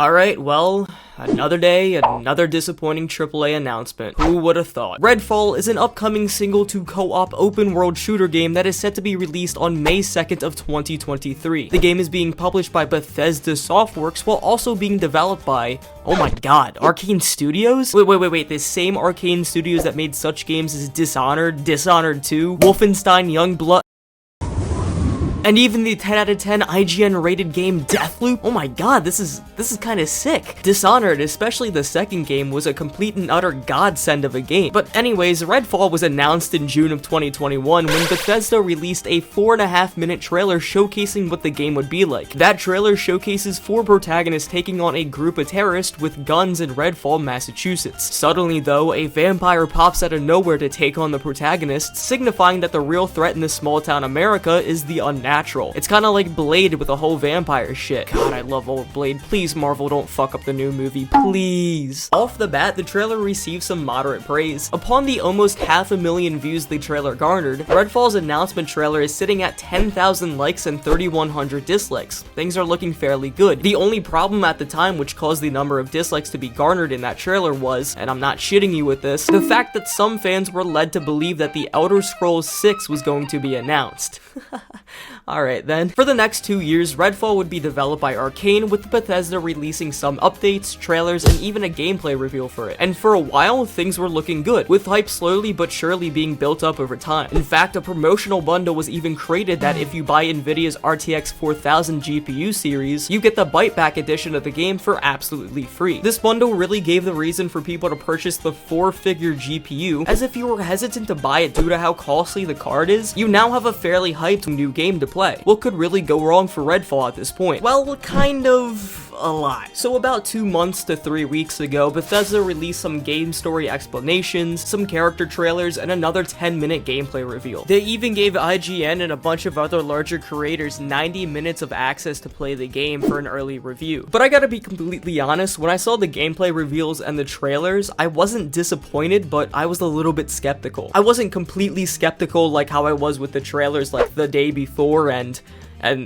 Alright, well, another day, another disappointing AAA announcement. Who would have thought? Redfall is an upcoming single to co-op open world shooter game that is set to be released on May 2nd of 2023. The game is being published by Bethesda Softworks while also being developed by, oh my god, Arcane Studios? Wait, the same Arcane Studios that made such games as Dishonored, Dishonored 2, Wolfenstein Youngblood, and even the 10 out of 10 IGN rated game Deathloop. Oh my god, this is kind of sick. Dishonored, especially the second game, was a complete and utter godsend of a game. But anyways, Redfall was announced in June of 2021 when Bethesda released a 4.5-minute trailer showcasing what the game would be like. That trailer showcases 4 protagonists taking on a group of terrorists with guns in Redfall, Massachusetts. Suddenly though, a vampire pops out of nowhere to take on the protagonists, signifying that the real threat in this small town America is the unnatural. It's kind of like Blade with the whole vampire shit. God, I love old Blade. Please, Marvel, don't fuck up the new movie, please. Off the bat, the trailer received some moderate praise. Upon the almost 500,000 views the trailer garnered, Redfall's announcement trailer is sitting at 10,000 likes and 3,100 dislikes. Things are looking fairly good. The only problem at the time which caused the number of dislikes to be garnered in that trailer was, and I'm not shitting you with this, the fact that some fans were led to believe that The Elder Scrolls 6 was going to be announced. Alright then. For the next 2 years, Redfall would be developed by Arcane, with Bethesda releasing some updates, trailers, and even a gameplay reveal for it. And for a while, things were looking good, with hype slowly but surely being built up over time. In fact, a promotional bundle was even created that if you buy Nvidia's RTX 4000 GPU series, you get the Bite Back edition of the game for absolutely free. This bundle really gave the reason for people to purchase the 4-figure GPU, as if you were hesitant to buy it due to how costly the card is, you now have a fairly hyped new game to play. What could really go wrong for Redfall at this point? Well, kind of a lot. So about 2 months to 3 weeks ago, Bethesda released some game story explanations, some character trailers, and another 10-minute gameplay reveal. They even gave IGN and a bunch of other larger creators 90 minutes of access to play the game for an early review. But I gotta be completely honest, when I saw the gameplay reveals and the trailers, I wasn't disappointed, but I was a little bit skeptical. I wasn't completely skeptical like how I was with the trailers like the day before and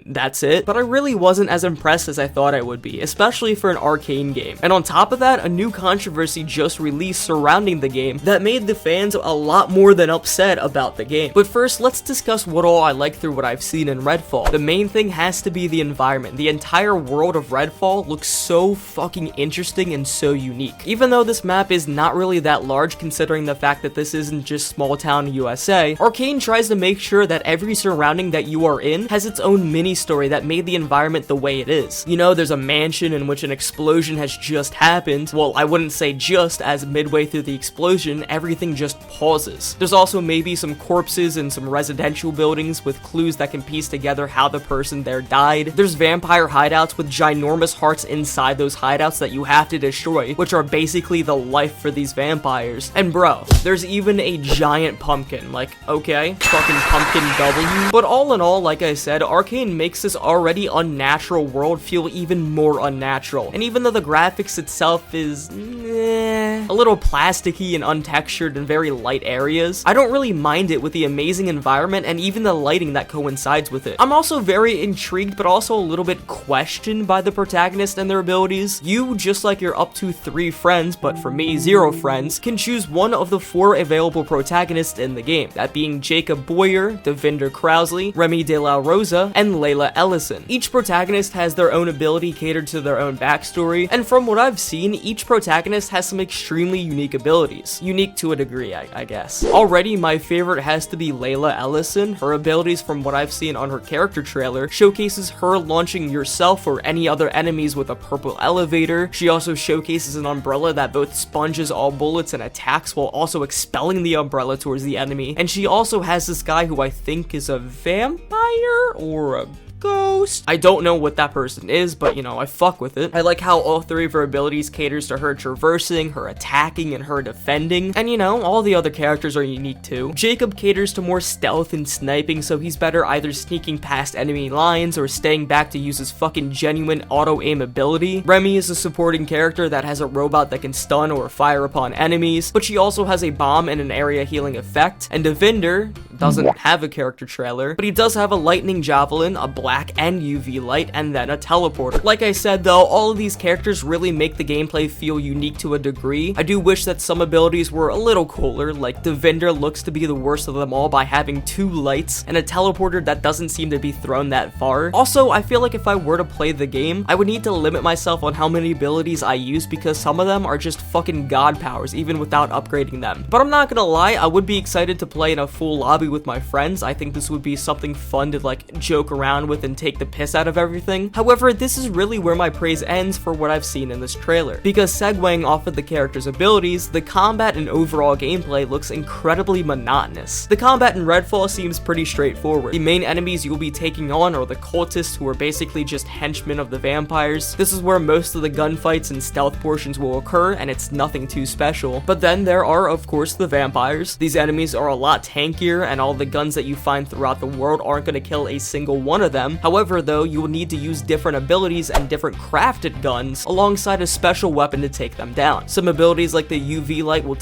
that's it, but I really wasn't as impressed as I thought I would be, especially for an Arcane game. And on top of that, a new controversy just released surrounding the game that made the fans a lot more than upset about the game. But first, let's discuss what all I like through what I've seen in Redfall. The main thing has to be the environment. The entire world of Redfall looks so fucking interesting and so unique. Even though this map is not really that large considering the fact that this isn't just small town USA, Arcane tries to make sure that every surrounding that you are in has its own mini story that made the environment the way it is. You know, there's a mansion in which an explosion has just happened. Well, I wouldn't say just, as midway through the explosion, everything just pauses. There's also maybe some corpses and some residential buildings with clues that can piece together how the person there died. There's vampire hideouts with ginormous hearts inside those hideouts that you have to destroy, which are basically the life for these vampires. And bro, there's even a giant pumpkin. Like, okay, fucking pumpkin W. But all in all, like I said, Arcane makes this already unnatural world feel even more unnatural. And even though the graphics itself is a little plasticky and untextured in very light areas, I don't really mind it with the amazing environment and even the lighting that coincides with it. I'm also very intrigued but also a little bit questioned by the protagonist and their abilities. You, just like your up to 3 friends, but for me 0 friends, can choose one of the 4 available protagonists in the game, that being Jacob Boyer, Devinder Crowsley, Remy De La Rosa, and Layla Ellison. Each protagonist has their own ability catered to their own backstory, and from what I've seen, each protagonist has some extremely unique abilities. Unique to a degree, I guess. Already, my favorite has to be Layla Ellison. Her abilities, from what I've seen on her character trailer, showcases her launching yourself or any other enemies with a purple elevator. She also showcases an umbrella that both sponges all bullets and attacks while also expelling the umbrella towards the enemy. And she also has this guy who I think is a vampire or a ghost. I don't know what that person is, but you know, I fuck with it. I like how all 3 of her abilities caters to her traversing, her attacking, and her defending. And you know, all the other characters are unique too. Jacob caters to more stealth and sniping, so he's better either sneaking past enemy lines or staying back to use his fucking genuine auto-aim ability. Remy is a supporting character that has a robot that can stun or fire upon enemies, but she also has a bomb and an area healing effect. And Devinder doesn't have a character trailer, but he does have a lightning javelin, a black flak and UV light, and then a teleporter. Like I said though, all of these characters really make the gameplay feel unique to a degree. I do wish that some abilities were a little cooler, like Devinder looks to be the worst of them all by having 2 lights and a teleporter that doesn't seem to be thrown that far. Also, I feel like if I were to play the game, I would need to limit myself on how many abilities I use because some of them are just fucking god powers even without upgrading them. But I'm not gonna lie, I would be excited to play in a full lobby with my friends. I think this would be something fun to like joke around with and take the piss out of everything. However, this is really where my praise ends for what I've seen in this trailer, because segueing off of the character's abilities, the combat and overall gameplay looks incredibly monotonous. The combat in Redfall seems pretty straightforward. The main enemies you'll be taking on are the cultists, who are basically just henchmen of the vampires. This is where most of the gunfights and stealth portions will occur, and it's nothing too special. But then there are, of course, the vampires. These enemies are a lot tankier, and all the guns that you find throughout the world aren't going to kill a single one of them. However, though, you will need to use different abilities and different crafted guns alongside a special weapon to take them down. Some abilities like the UV light will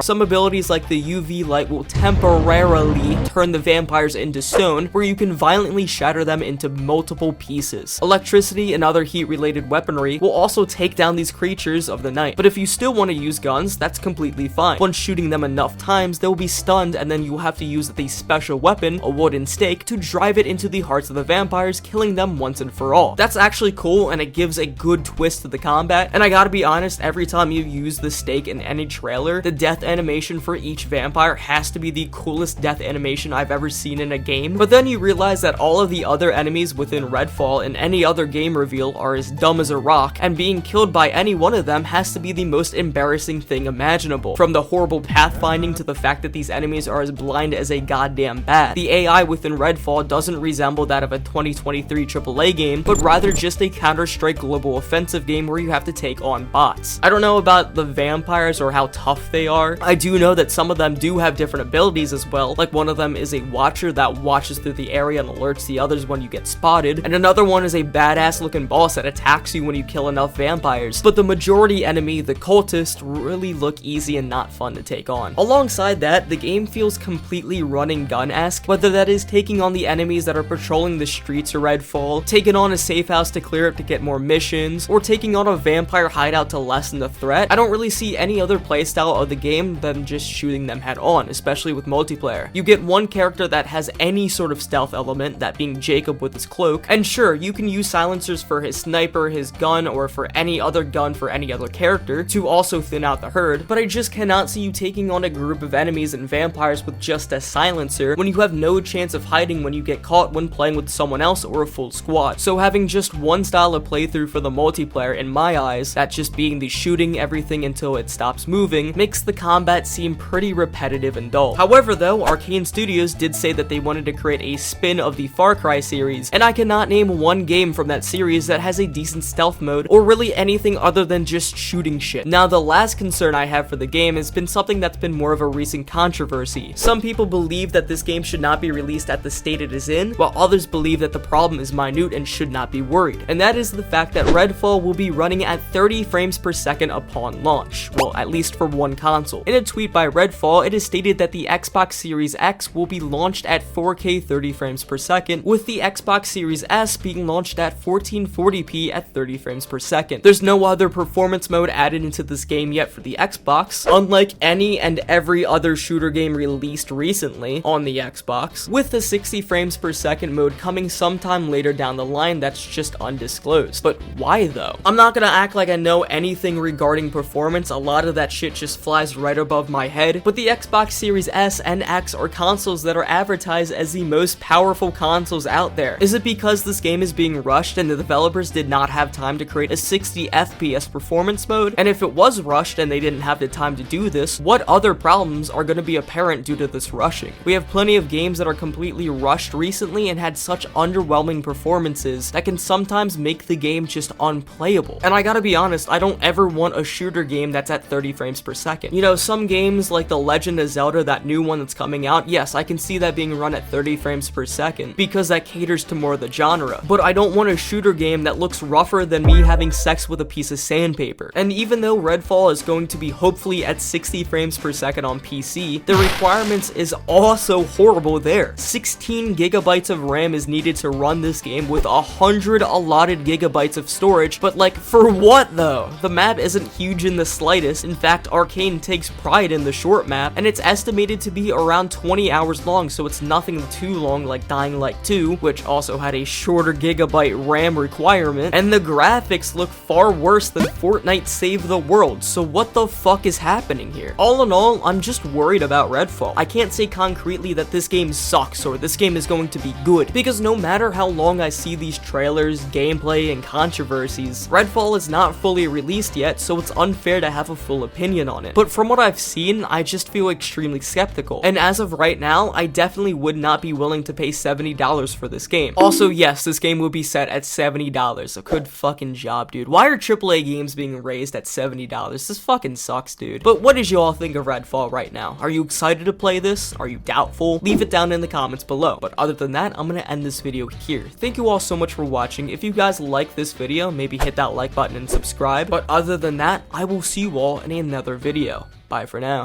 Some abilities like the UV light will temporarily turn the vampires into stone, where you can violently shatter them into multiple pieces. Electricity and other heat-related weaponry will also take down these creatures of the night. But if you still want to use guns, that's completely fine. Once shooting them enough times, they'll be stunned, and then you'll have to use the special weapon, a wooden stake, to drive it into the hearts of the vampires, killing them once and for all. That's actually cool, and it gives a good twist to the combat. And I gotta be honest, every time you use the stake in any trailer, the death animation for each vampire has to be the coolest death animation I've ever seen in a game. But then you realize that all of the other enemies within Redfall and any other game reveal are as dumb as a rock, and being killed by any one of them has to be the most embarrassing thing imaginable. From the horrible pathfinding to the fact that these enemies are as blind as a goddamn bat. The AI within Redfall doesn't resemble that of a 2023 AAA game, but rather just a Counter-Strike Global Offensive game where you have to take on bots. I don't know about the vampires or how tough they are. I do know that some of them do have different abilities as well, like one of them is a watcher that watches through the area and alerts the others when you get spotted, and another one is a badass looking boss that attacks you when you kill enough vampires. But the majority enemy, the cultist, really look easy and not fun to take on. Alongside that, the game feels completely running gun-esque, whether that is taking on the enemies that are patrolling the streets of Redfall, taking on a safe house to clear it to get more missions, or taking on a vampire hideout to lessen the threat. I don't really see any other playstyle of the game than just shooting them head on, especially with multiplayer. You get one character that has any sort of stealth element, that being Jacob with his cloak, and sure, you can use silencers for his sniper, his gun, or for any other gun for any other character to also thin out the herd, but I just cannot see you taking on a group of enemies and vampires with just a silencer when you have no chance of hiding when you get caught when playing with someone else or a full squad. So having just one style of playthrough for the multiplayer, in my eyes, that just being the shooting everything until it stops moving, makes the combat seem pretty repetitive and dull. However though, Arcane Studios did say that they wanted to create a spin of the Far Cry series, and I cannot name one game from that series that has a decent stealth mode, or really anything other than just shooting shit. Now the last concern I have for the game has been something that's been more of a recent controversy. Some people believe that this game should not be released at the state it is in, while others believe that the problem is minute and should not be worried, and that is the fact that Redfall will be running at 30 frames per second upon launch, well, at least for one console. In a tweet by Redfall, it is stated that the Xbox Series X will be launched at 4K 30 frames per second, with the Xbox Series S being launched at 1440p at 30 frames per second. There's no other performance mode added into this game yet for the Xbox, unlike any and every other shooter game released recently on the Xbox, with the 60 frames per second mode coming sometime later down the line that's just undisclosed. But why though? I'm not gonna act like I know anything regarding performance, a lot of that shit just flies right above my head, but the Xbox Series S and X are consoles that are advertised as the most powerful consoles out there. Is it because this game is being rushed and the developers did not have time to create a 60 FPS performance mode? And if it was rushed and they didn't have the time to do this, what other problems are going to be apparent due to this rushing? We have plenty of games that are completely rushed recently and had such underwhelming performances that can sometimes make the game just unplayable. And I gotta be honest, I don't ever want a shooter game that's at at 30 frames per second. You know, some games like The Legend of Zelda, that new one that's coming out, yes, I can see that being run at 30 frames per second because that caters to more of the genre. But I don't want a shooter game that looks rougher than me having sex with a piece of sandpaper. And even though Redfall is going to be hopefully at 60 frames per second on PC, the requirements is also horrible there. 16 gigabytes of RAM is needed to run this game with 100 allotted gigabytes of storage, but like, for what though? The map isn't huge in the slightest. In fact, Arcane takes pride in the short map, and it's estimated to be around 20 hours long, so it's nothing too long like Dying Light 2, which also had a shorter gigabyte RAM requirement, and the graphics look far worse than Fortnite Save the World, so what the fuck is happening here? All in all, I'm just worried about Redfall. I can't say concretely that this game sucks or this game is going to be good, because no matter how long I see these trailers, gameplay, and controversies, Redfall is not fully released yet, so it's unfair to have a full opinion on it. But from what I've seen, I just feel extremely skeptical, and as of right now, I definitely would not be willing to pay $70 for this game. Also, yes, this game will be set at $70. A good fucking job, dude. Why are AAA games being raised at $70? This fucking sucks, dude. But what did you all think of Redfall right now? Are you excited to play this? Are you doubtful? Leave it down in the comments below. But other than that, I'm gonna end this video here. Thank you all so much for watching. If you guys like this video, maybe hit that like button and subscribe. But other than that, I will see you all in another video. Bye for now.